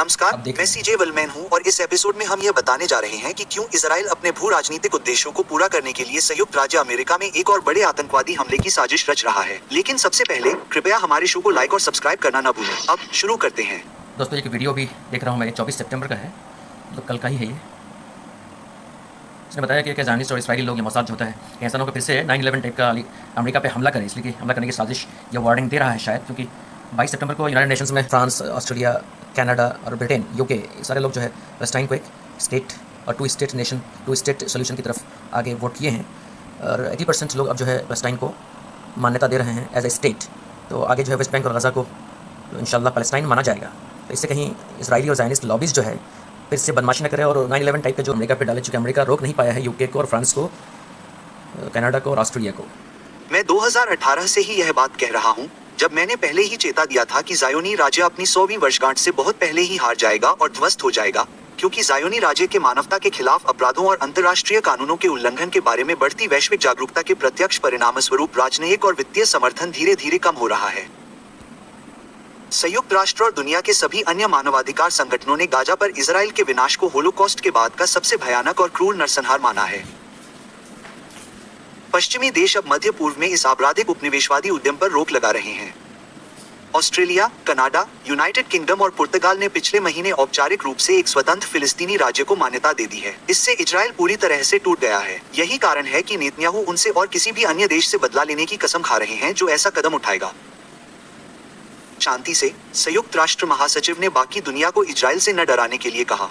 नमस्कार, अब देख मैं रहे हैं। सीजे वलमैन हूँ और इस एपिसोड में हम यह बताने जा रहे हैं कि क्यों इजराइल अपने भू राजनीतिक उद्देश्यों को पूरा करने के लिए संयुक्त राज्य अमेरिका में एक और बड़े आतंकवादी हमले की साजिश रच रहा है। लेकिन सबसे पहले कृपया हमारे शो को लाइक और सब्सक्राइब करना न भूलें। अब शुरू करते हैं। दोस्तों ये वीडियो भी देख रहा हूँ मैं, 24 सितंबर का है, मतलब कल का ही है ये। इसने बताया कि ज़ायनिस्ट और इसराइली लोग ये मोसाद जो होता है कि ऐसा ना हो कि फिर से 9/11 टाइप का अमेरिका पे हमला करे, इसलिए कि हमला करने की साजिश या वार्निंग दे रहा है शायद, क्योंकि 22 सितंबर को यूनाइटेड नेशंस में फ्रांस, ऑस्ट्रेलिया, कनाडा और ब्रिटेन, यूके, ये सारे लोग जो है पैलेस्टाइन को एक स्टेट और टू स्टेट सोल्यूशन की तरफ आगे वोट किए हैं और 80% लोग अब जो है पैलेस्टाइन को मान्यता दे रहे हैं एज ए स्टेट। तो आगे जो है वेस्ट बैंक और गज़ा को इंशाल्लाह पैलेस्टाइन माना जाएगा। तो इससे कहीं इसराइली और ज़ायनिस्ट लॉबीज़ जो है फिर से बदमाशी न करे और 9/11 टाइप के जो अमेरिका पे डाले, चूँकि अमेरिका रोक नहीं पाया है यूके को और फ्रांस को, कनाडा को और ऑस्ट्रेलिया को। मैं 2018 से ही यह बात कह रहा हूँ, जब मैंने पहले ही चेता दिया था कि ज़ायोनी राज्य अपनी 100वीं वर्षगांठ से बहुत पहले ही हार जाएगा और ध्वस्त हो जाएगा, क्योंकि ज़ायोनी राज्य के मानवता के खिलाफ अपराधों और अंतर्राष्ट्रीय कानूनों के उल्लंघन के बारे में बढ़ती वैश्विक जागरूकता के प्रत्यक्ष परिणामस्वरूप राजनयिक और वित्तीय समर्थन धीरे धीरे कम हो रहा है। संयुक्त राष्ट्र और दुनिया के सभी अन्य मानवाधिकार संगठनों ने गाजा पर इजराइल के विनाश को होलोकॉस्ट के बाद का सबसे भयानक और क्रूर नरसंहार माना है। पश्चिमी देश अब मध्य पूर्व में इस आपराधिक उपनिवेशवादी उद्यम पर रोक लगा रहे हैं। ऑस्ट्रेलिया, कनाडा, यूनाइटेड किंगडम और पुर्तगाल ने पिछले महीने औपचारिक रूप से एक स्वतंत्र फिलिस्तीनी राज्य को मान्यता दे दी है। इससे इजराइल पूरी तरह से टूट गया है। यही कारण है कि नेतन्याहू उनसे और किसी भी अन्य देश से बदला लेने की कसम खा रहे हैं जो ऐसा कदम उठाएगा। शांति से, संयुक्त राष्ट्र महासचिव ने बाकी दुनिया को इजराइल से न डराने के लिए कहा।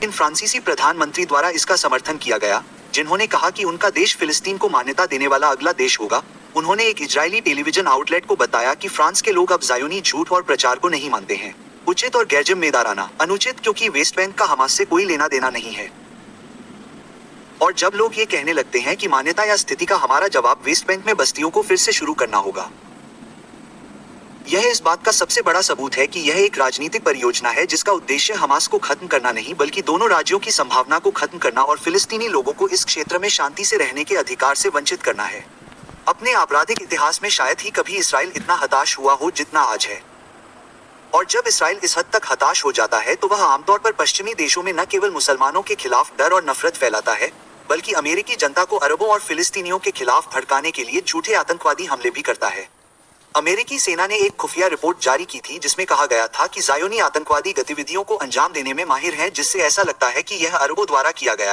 इन फ्रांसीसी प्रधानमंत्री द्वारा इसका समर्थन किया गया, जिन्होंने कहा कि उनका देश फिलिस्तीन को मान्यता देने वाला अगला देश होगा। उन्होंने एक इजरायली टेलीविजन आउटलेट को बताया कि फ्रांस के लोग अब ज़ायोनी झूठ और प्रचार को नहीं मानते हैं। उचित और गैरजिम्मेदाराना। अनुचित क्योंकि वेस्ट बैंक का हमास से कोई लेना देना नहीं है। और जब लोग ये कहने लगते हैं कि मान्यता या स्थिति का हमारा जवाब वेस्ट बैंक में बस्तियों को फिर से शुरू करना होगा, यह इस बात का सबसे बड़ा सबूत है कि यह एक राजनीतिक परियोजना है जिसका उद्देश्य हमास को खत्म करना नहीं बल्कि दोनों राज्यों की संभावना को खत्म करना और फिलिस्तीनी लोगों को इस क्षेत्र में शांति से रहने के अधिकार से वंचित करना है। अपने आपराधिक इतिहास में शायद ही कभी इसराइल इतना हताश हुआ हो जितना आज है। और जब इसराइल इस हद तक हताश हो जाता है तो वह आमतौर पर पश्चिमी देशों में न केवल मुसलमानों के खिलाफ डर और नफरत फैलाता है, बल्कि अमेरिकी जनता को अरबों और फिलिस्तीनियों के खिलाफ भड़काने के लिए झूठे आतंकवादी हमले भी करता है। अमेरिकी सेना ने एक खुफिया रिपोर्ट जारी की थी जिसमें कहा गया था कि ज़ायोनी आतंकवादी गतिविधियों को अंजाम देने में माहिर हैं, जिससे ऐसा लगता है कि यह अरबों द्वारा किया गया